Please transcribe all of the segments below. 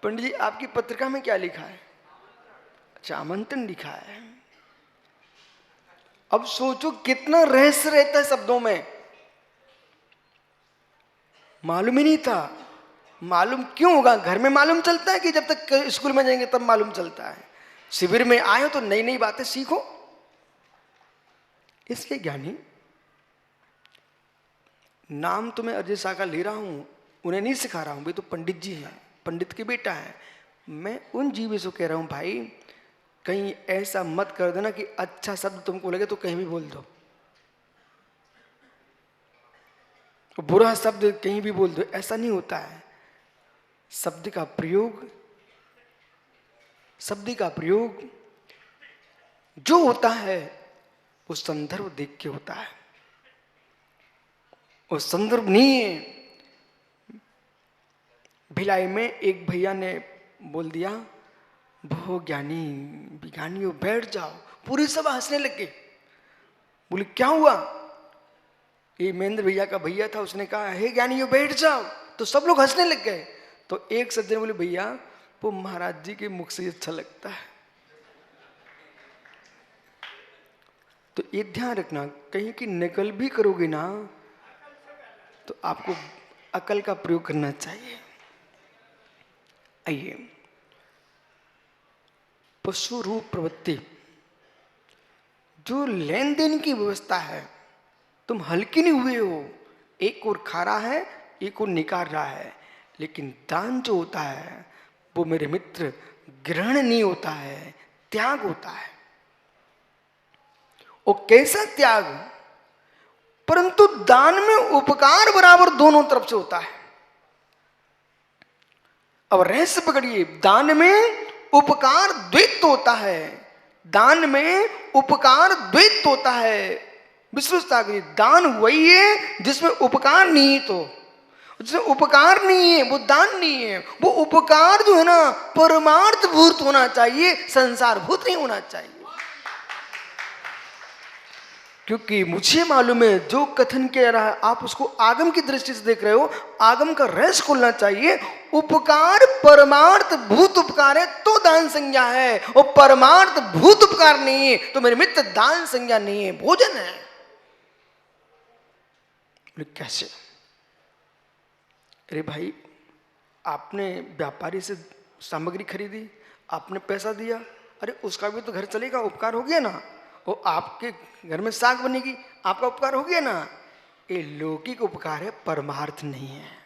पंडित जी आपकी पत्रिका में क्या लिखा है? अच्छा, आमंत्रण लिखा है। अब सोचो कितना रहस्य रहता है शब्दों में। मालूम ही नहीं था। मालूम क्यों होगा? घर में मालूम चलता है कि जब तक स्कूल में जाएंगे तब मालूम चलता है? शिविर में आए हो तो नई नई बातें सीखो। इसलिए ज्ञानी, नाम तो मैं अजय शाह का ले रहा हूं, उन्हें नहीं सिखा रहा हूं, वे तो पंडित जी हैं, पंडित के बेटा है। मैं उन जीवों से कह रहा हूं भाई, कहीं ऐसा मत कर देना कि अच्छा शब्द तुमको लगे तो कहीं भी बोल दो, बुरा शब्द कहीं भी बोल दो। ऐसा नहीं होता है। शब्द का प्रयोग जो होता है वो संदर्भ देख के होता है। वो संदर्भ नहीं है। भिलाई में एक भैया ने बोल दिया, भो ज्ञानी विज्ञानी हो, बैठ जाओ। पूरी सभा हंसने लगे। बोले क्या हुआ? ये महेंद्र भैया का भैया था, उसने कहा हे ज्ञानी हो बैठ जाओ, तो सब लोग हंसने लग गए। तो एक सज्जन बोले भैया वो महाराज जी के मुख से अच्छा लगता है। तो ये ध्यान रखना, कहीं की नकल भी करोगे ना तो आपको अकल का प्रयोग करना चाहिए। आइए, पशु रूप प्रवृत्ति, जो लेन देन की व्यवस्था है, तुम हल्के नहीं हुए हो। एक और खा रहा है, एक और निकाल रहा है, लेकिन दान जो होता है वो मेरे मित्र ग्रहण नहीं होता है, त्याग होता है। और कैसा त्याग? परंतु दान में उपकार बराबर दोनों तरफ से होता है। अब रहस्य पकड़िए, दान में उपकार द्वैत होता है। दान में उपकार द्वैत होता है। विश्वस्ता करिए, दान वही है जिसमें उपकार नहीं है। तो जिसमें उपकार नहीं है वो दान नहीं है। वो उपकार जो है ना परमार्थ भूत होना चाहिए, संसार भूत नहीं होना चाहिए। क्योंकि मुझे मालूम है जो कथन कह रहा है आप उसको आगम की दृष्टि से देख रहे हो। आगम का रहस्य खोलना चाहिए। उपकार परमार्थ भूत उपकार है तो दान संज्ञा है, और परमार्थ भूत उपकार नहीं है तो मेरे मित्र दान संज्ञा नहीं है, भोजन है। कैसे? अरे भाई, आपने व्यापारी से सामग्री खरीदी, आपने पैसा दिया, अरे उसका भी तो घर चलेगा, उपकार हो गया ना। वो आपके घर में साग बनेगी, आपका उपकार हो गया ना। ये लौकिक उपकार है, परमार्थ नहीं है।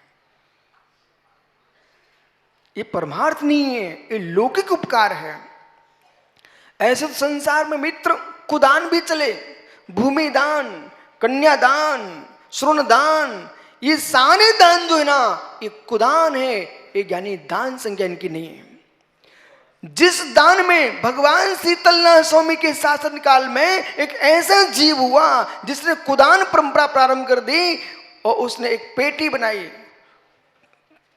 ये परमार्थ नहीं है, ये लौकिक उपकार है। ऐसे तो संसार में मित्र कुदान भी चले, भूमि दान, कन्यादान, श्रोण दान, ये सारे दान जो है ना ये कुदान है, ये ज्ञानी दान संज्ञा इनकी नहीं है। जिस दान में भगवान शीतलनाथ स्वामी के शासन काल में एक ऐसा जीव हुआ जिसने कुदान परंपरा प्रारंभ कर दी, और उसने एक पेटी बनाई,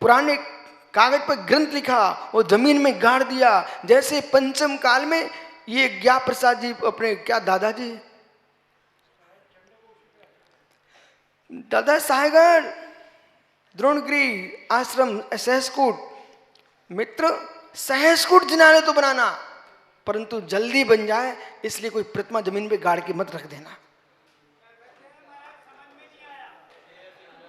पुराने कागज पर ग्रंथ लिखा और जमीन में गाड़ दिया। जैसे पंचम काल में ये ज्ञा प्रसाद जी, अपने क्या दादाजी, दादा साहेगढ़ द्रोणगिरी आश्रम सहसकूट, मित्र सहसकूट जिन्होंने तो बनाना, परंतु जल्दी बन जाए इसलिए कोई प्रतिमा जमीन पे गाड़ के मत रख देना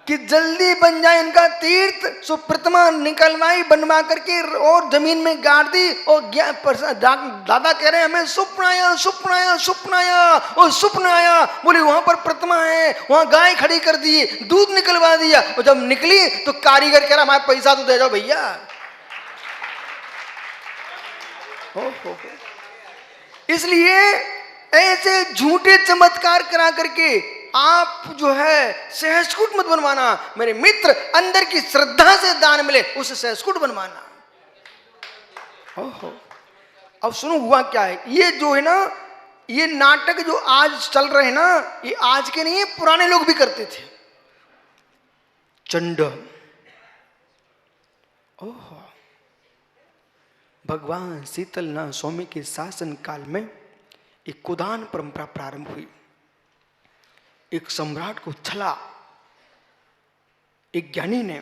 कि जल्दी बन जाए इनका तीर्थ। सो प्रतिमा निकलवाई बनवा करके और जमीन में गाड़ दी। और दादा कह रहे हैं हमें स्वप्न आया, स्वप्न आया, स्वप्न आया, और स्वप्न आया। बोले वहां पर प्रतिमा है, वहां गाय खड़ी कर दी, दूध निकलवा दिया। और जब निकली तो कारीगर कह रहा हमारे पैसा तो दे जाओ भैया। इसलिए ऐसे झूठे चमत्कार करा करके आप जो है सहस्कुट मत बनवाना। मेरे मित्र अंदर की श्रद्धा से दान मिले उसे सहस्कुट बनवाना। ओहो, अब सुनो हुआ क्या है। ये जो है ना ये नाटक जो आज चल रहे हैं ना, ये आज के नहीं है, पुराने लोग भी करते थे। चंड, ओहो, भगवान शीतलनाथ स्वामी के शासन काल में एक कुदान परंपरा प्रारंभ हुई। एक सम्राट को छला, एक ज्ञानी ने,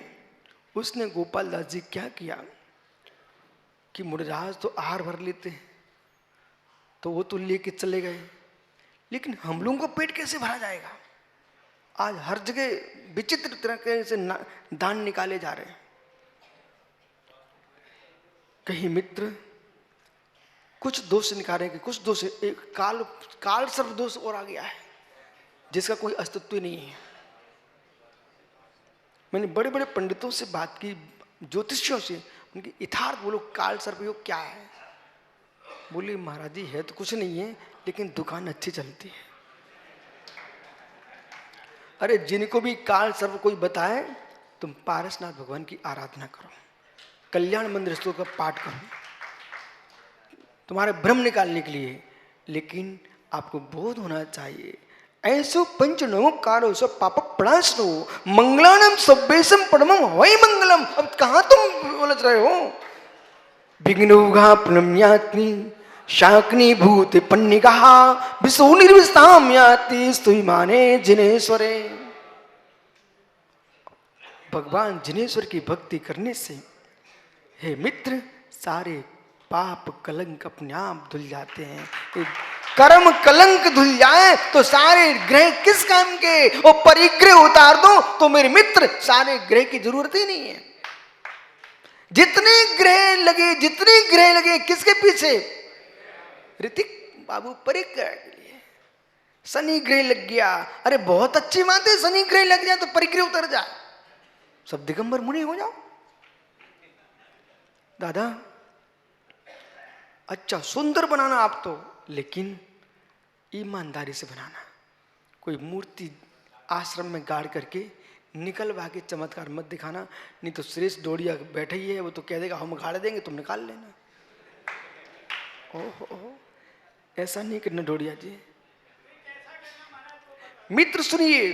उसने गोपाल दास जी क्या किया, कि मुड़राज तो आहार भर लेते हैं, तो वो तो लेके चले गए, लेकिन हम लोगों को पेट कैसे भरा जाएगा? आज हर जगह विचित्र तरीके से दान निकाले जा रहे हैं। कहीं मित्र कुछ दोष निकालेंगे, कुछ दोष, एक काल सर्प दोष और आ गया है जिसका कोई अस्तित्व ही नहीं है। मैंने बड़े बड़े पंडितों से बात की, ज्योतिषियों से, उनकी यथार्थ बोलो काल सर्प योग क्या है? बोले महाराज जी है तो कुछ नहीं है, लेकिन दुकान अच्छी चलती है। अरे जिनको भी काल सर्प कोई बताए, तुम पारसनाथ भगवान की आराधना करो, कल्याण मंदिर स्तोत्र का पाठ करो, तुम्हारे भ्रम निकालने के लिए। लेकिन आपको बोध होना चाहिए, ऐसो पंच नमोकारो सब पाप प्रणाशनो मंगलानम सब्बेशम परमम वही मंगलम। अब कहां तुम उलझ रहे हो? विघ्नौघा प्रणम्याग्नि शाकनी भूत पन्निका विष्णु निर्विस्ताम याति स्तुयमाने जिनेश्वरे। भगवान जिनेश्वर की भक्ति करने से हे मित्र सारे पाप कलंक अपने आप धुल जाते हैं। कर्म कलंक धुल जाए तो सारे ग्रह किस काम के? वो परिग्रह उतार दो तो मेरे मित्र सारे ग्रह की जरूरत ही नहीं है। जितने ग्रह लगे किसके पीछे? ऋतिक बाबू परिग्रह के लिए। शनि ग्रह लग गया, अरे बहुत अच्छी बात है, शनि ग्रह लग जाए तो परिग्रह उतर जाए, सब दिगंबर मुनि हो जाओ। दादा अच्छा सुंदर बनाना आप तो, लेकिन ईमानदारी से बनाना। कोई मूर्ति आश्रम में गाड़ करके निकलवा के चमत्कार मत दिखाना, नहीं तो श्रेष्ठ डोड़िया बैठे ही है, वो तो कह देगा हम गाड़ देंगे तुम निकाल लेना। ओहो ऐसा नहीं करना डोड़िया जी। मित्र सुनिए,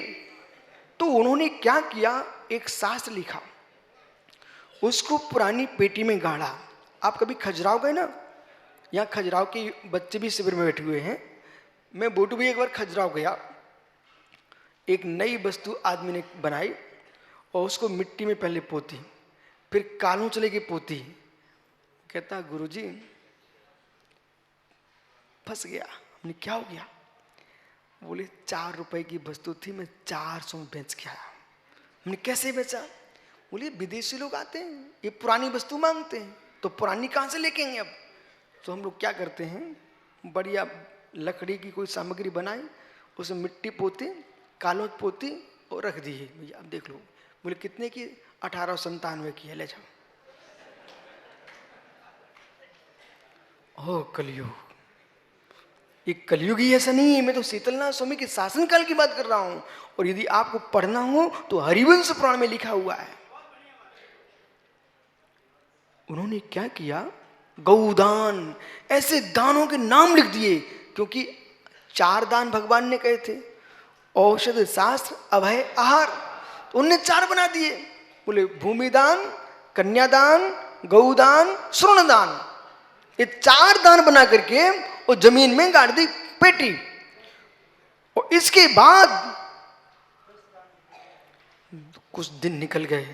तो उन्होंने क्या किया, एक शास्त्र लिखा, उसको पुरानी पेटी में गाड़ा। आप कभी खजुराहो गए ना? यहाँ खजुराहो के बच्चे भी शिविर में बैठे हुए हैं। मैं बोटू भी एक बार खजुराहो गया, एक नई वस्तु आदमी ने बनाई और उसको मिट्टी में पहले पोती, फिर कालों चले के पोती। कहता गुरुजी फंस गया। हमने क्या हो गया? बोले 4 रुपए की वस्तु थी, मैं 400 में बेच के आया। हमने कैसे बेचा? बोले विदेशी लोग आते हैं, ये पुरानी वस्तु मांगते हैं, तो पुरानी कहाँ से लेके आएंगे अब? तो हम लोग क्या करते हैं, बढ़िया लकड़ी की कोई सामग्री बनाई, उसमें मिट्टी पोती, कालों पोती और रख दी है। भैया अब देख लो। बोले कितने की? 1897 की है, ले जाओ। ओ कलयुग, ये कलयुग ही ऐसा नहीं है। मैं तो शीतलनाथ स्वामी के शासन काल की बात कर रहा हूं। और यदि आपको पढ़ना हो तो हरिवंश पुराण में लिखा हुआ है। उन्होंने क्या किया, गौदान, ऐसे दानों के नाम लिख दिए, क्योंकि 4 दान भगवान ने कहे थे, औषध शास्त्र अभय आहार, तो उनने 4 बना दिए। बोले भूमिदान, कन्यादान, गौदान, श्रवणदान, ये 4 दान बना करके वो जमीन में गाड़ दी पेटी। और इसके बाद कुछ दिन निकल गए,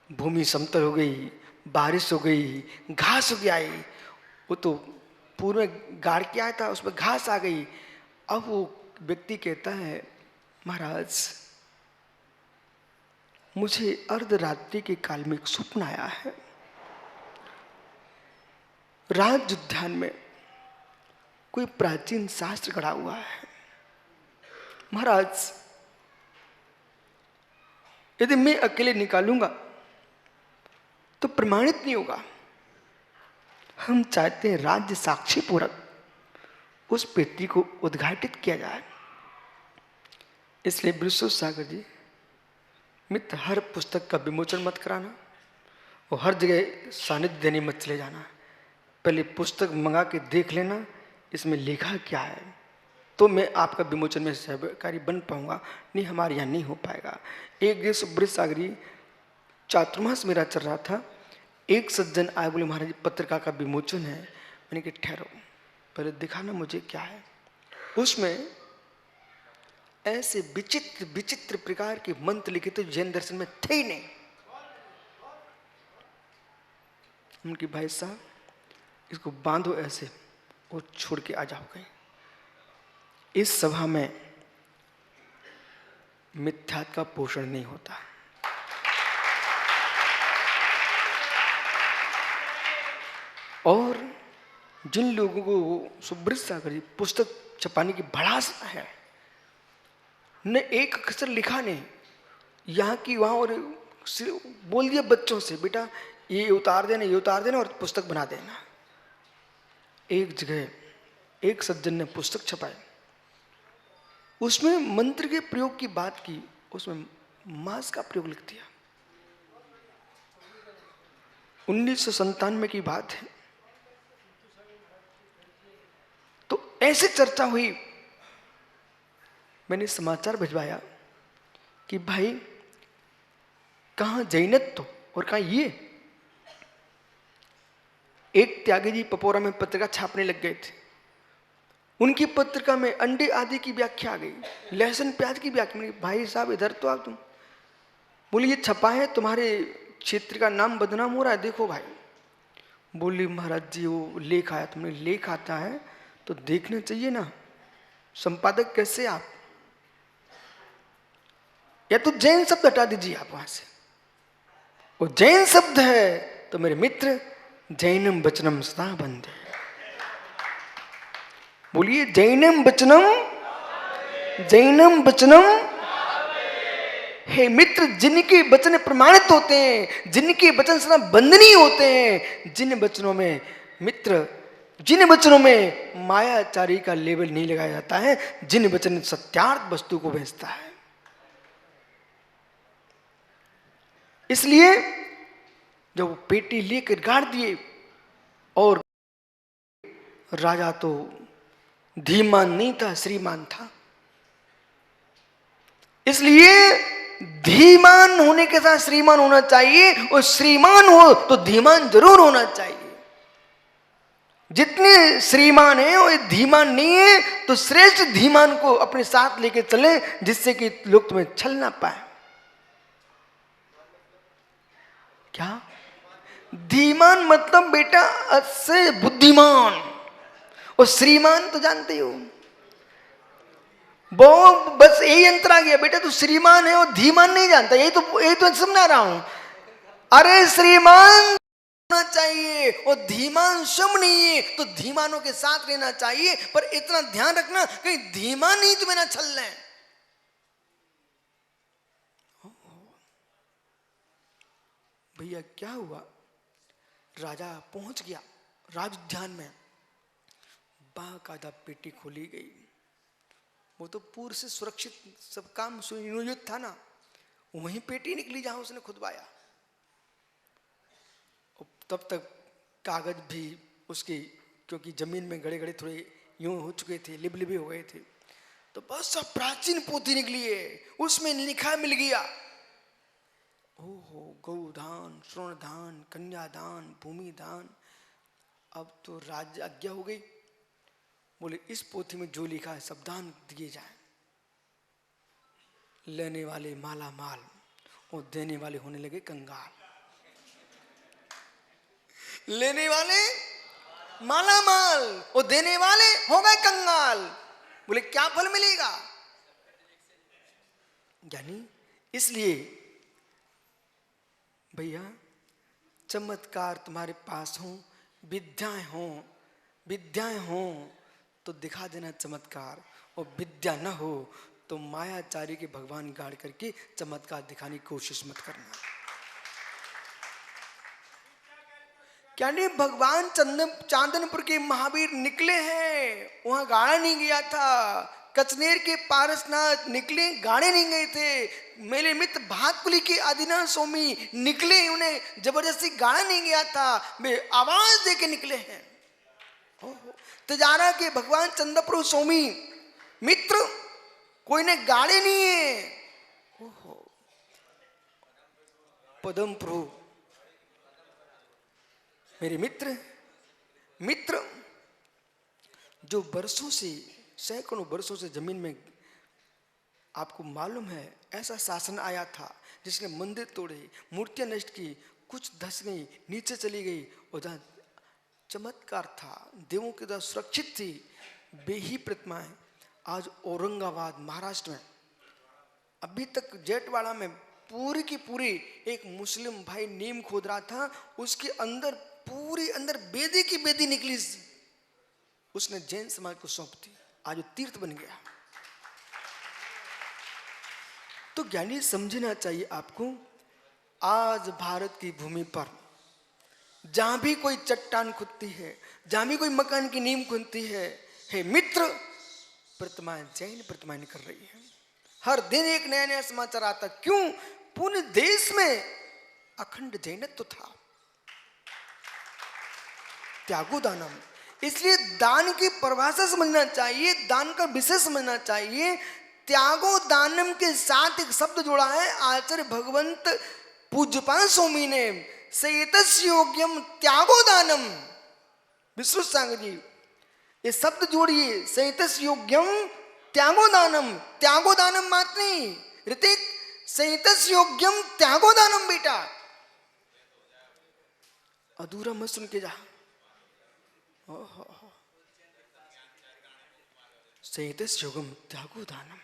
भूमि समतल हो गई, बारिश हो गई, घास उग आई। वो तो पूर्व में गाड़ के आया था, उसमें घास आ गई। अब वो व्यक्ति कहता है महाराज मुझे अर्धरात्रि के काल में एक स्वप्न आया है, राज उद्यान में कोई प्राचीन शास्त्र गढ़ा हुआ है। महाराज यदि मैं अकेले निकालूंगा तो प्रमाणित नहीं होगा। हम चाहते हैं राज्य साक्षी पूर्वक उस पेटी को उद्घाटित किया जाए। इसलिए बृहस्पति सागर जी मित्र, हर पुस्तक का विमोचन मत कराना और हर जगह सानिध्य देने मत चले जाना। पहले पुस्तक मंगा के देख लेना इसमें लिखा क्या है, तो मैं आपका विमोचन में सहकारी बन पाऊंगा। नहीं हमारे यहाँ नहीं हो पाएगा। एक दिन सुब्रत सागरी चातुर्मास मेरा चल रहा था, एक सज्जन आए, बोले महाराज जी पत्रिका का विमोचन है। मैंने कहा ठहरो पहले दिखाना मुझे क्या है। उसमें ऐसे विचित्र विचित्र प्रकार के मंत्र लिखे थे जैन दर्शन में थे ही नहीं। उनके भाई साहब इसको बांधो ऐसे और छोड़ के आ जाओ कहीं। इस सभा में मिथ्यात्व का पोषण नहीं होता। और जिन लोगों को सुब्रत सागर पुस्तक छपाने की भड़ास है, ने एक अक्षर लिखा नहीं, यहाँ की वहाँ, और बोल दिया बच्चों से बेटा ये उतार देना, ये उतार देना और पुस्तक बना देना। एक जगह एक सज्जन ने पुस्तक छपाई, उसमें मंत्र के प्रयोग की बात की, उसमें मांस का प्रयोग लिख दिया। 1997 की बात है। तो ऐसे चर्चा हुई, मैंने समाचार भिजवाया कि भाई कहां जैनत्व और कहां ये। एक त्यागी जी पपोरा में पत्रिका छापने लग गए थे। उनकी पत्रिका में अंडे आदि की व्याख्या आ गई, लहसुन प्याज की व्याख्या। मैंने भाई साहब इधर तो आप तुम। बोली ये छपा है, तुम्हारे क्षेत्र का नाम बदनाम हो रहा है, देखो भाई। बोली महाराज जी वो लेख आया। तुमने लेख आता है तो देखना चाहिए ना, संपादक कैसे आप, या तो जैन शब्द हटा दीजिए आप वहां से। वो जैन शब्द है तो मेरे मित्र जैनम वचनम सदा बंदे। बोलिए जैनम वचनम, जैनम वचनम। हे मित्र, जिनके वचन प्रमाणित होते हैं, जिनके वचन सदा बंधनीय होते हैं, जिन वचनों में मित्र, जिन वचनों में मायाचारी का लेबल नहीं लगाया जाता है, जिन वचन सत्यार्थ वस्तु को बेचता है। इसलिए जब वो पेटी लेकर गाड़ दिए, और राजा तो धीमान नहीं था, श्रीमान था। इसलिए धीमान होने के साथ श्रीमान होना चाहिए, और श्रीमान हो तो धीमान जरूर होना चाहिए। जितने श्रीमान है और धीमान नहीं है, तो श्रेष्ठ धीमान को अपने साथ लेके चले, जिससे कि लोग तुम्हें छल ना पाए। क्या धीमान मतलब बेटा से बुद्धिमान, और श्रीमान तो जानते हो वो बस यही अंतर आ गया। बेटा तू श्रीमान है और धीमान नहीं जानता, यही तो समझा रहा हूं। अरे श्रीमान होना चाहिए और धीमान स्वयं नहीं है, तो धीमानों के साथ रहना चाहिए। पर इतना ध्यान रखना कहीं धीमान नहीं तुम्हें ना छल लें। भैया क्या हुआ, राजा पहुंच गया राज उद्यान में, बाकायदा पेटी खोली गई। वो तो पूर्व से सुरक्षित सब काम सुनियोजित था ना, वहीं पेटी निकली जहां उसने खुदवाया। तब तक कागज भी उसकी, क्योंकि जमीन में गड़े गड़े थोड़े यूं हो चुके थे, लिबलिबे हो गए थे, तो बहुत सा प्राचीन पोथी निकली है, उसमें लिखा मिल गया, ओहो गौदान, श्रवणदान, कन्यादान, भूमिदान। अब तो राज्य आज्ञा हो गई, बोले इस पोथी में जो लिखा है सब दान दिए जाए। लेने वाले माला माल और देने वाले होने लगे कंगाल। लेने वाले माला माल और देने वाले हो गए कंगाल। बोले क्या फल मिलेगा, यानी इसलिए भैया चमत्कार तुम्हारे पास हो, विद्याएं हो तो दिखा देना चमत्कार, और विद्या न हो तो मायाचारी के भगवान गाड़ करके चमत्कार दिखाने की कोशिश मत करना। क्या नहीं, भगवान चांदनपुर के महावीर निकले हैं, वहां गाड़ा नहीं गया था। कचनेर के पारसनाथ निकले, गाड़े नहीं गए थे। मेरे मित्र भातकुली के आदिनाथ स्वामी निकले, उन्हें जबरदस्ती गाड़ा नहीं गया था, वे आवाज दे के निकले हैं। तजारा के भगवान चंद्रप्रभु स्वामी मित्र कोई ने गाड़े नहीं है। ओहो पदम प्रभु मेरे मित्र जो वर्षों से, सैकड़ों वर्षों से जमीन में, आपको मालूम है ऐसा शासन आया था जिसने मंदिर तोड़े, मूर्तियां नष्ट की, कुछ धस गई, नीचे चली गई, और जहाँ चमत्कार था, देवों के द्वारा सुरक्षित थी वे ही प्रतिमाएं आज औरंगाबाद महाराष्ट्र में, अभी तक जेठवाड़ा में पूरी की पूरी एक मुस्लिम भाई नीम खोद रहा था, उसके अंदर पूरी अंदर बेदी की बेदी निकली, उसने जैन समाज को सौंप दी, आज वो तीर्थ बन गया। तो ज्ञानी समझना चाहिए आपको, आज भारत की भूमि पर जहां भी कोई चट्टान खुदती है, जहां भी कोई मकान की नींव खुदती है, हे मित्र, प्रतिमाएं जैन प्रतिमाएं निकल रही है। हर दिन एक नया नया समाचार आता, क्यों? पूरे देश में अखंड जैनत्व था, त्यागो दानम। इसलिए दान की परिभाषा समझना चाहिए, दान का विषय समझना चाहिए। त्यागो दानम के साथ एक शब्द जोड़ा है आचार्य भगवंत पूज्यपाल स्वामी ने, सेतस्य योग्यम त्यागो दानम। विश्रुत सांग जी, ये शब्द जोड़िए, सेतस्य योग्यम त्यागो दानम। त्यागो दानम मात्र नहीं ऋतिक, सेतस्य योग्यम त्यागो दानम। बेटा अधूरा मत सुन के जा। सेतस्य योग्यम त्यागो दानम,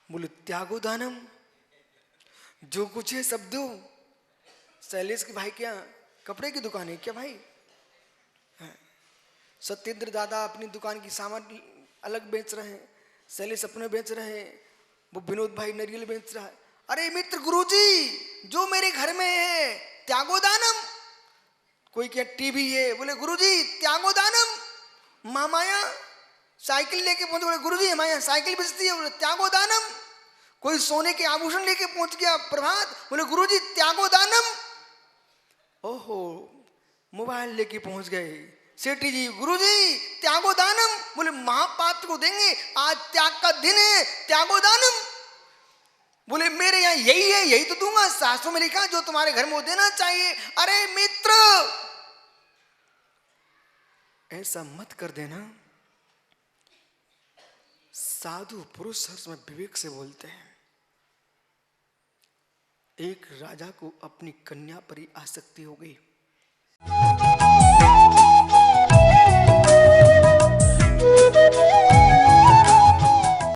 बोले त्यागो दानम, जो कुछ है सब दो। शैलेश के भाई क्या कपड़े की दुकान है क्या भाई? सत्येंद्र दादा अपनी दुकान की सामान अलग बेच रहे हैं, शैलेश अपने बेच रहे हैं, वो विनोद भाई नारियल बेच रहा है। अरे मित्र गुरुजी, जो मेरे घर में है त्यागो दानम। कोई क्या टीवी है, बोले गुरुजी त्यागो दानम। माया साइकिल लेके पहुंचे, बोले गुरुजी हमारे यहाँ साइकिल बेचती है, बोले त्यागो दानम। कोई सोने के आभूषण लेके पहुंच गया प्रभात, बोले गुरुजी त्यागो दानम। ओहो, मोबाइल लेके पहुंच गए सेठी जी, गुरुजी त्यागो दानम। बोले महापात्र को देंगे, आज त्याग का दिन है, त्यागो दानम। बोले मेरे यहाँ यही है, यही तो दूंगा, शास्त्रों में लिखा जो तुम्हारे घर में वो देना चाहिए। अरे मित्र, ऐसा मत कर देना। साधु पुरुष हर्ष में विवेक से बोलते हैं। एक राजा को अपनी कन्या पर ही आसक्ति हो गई।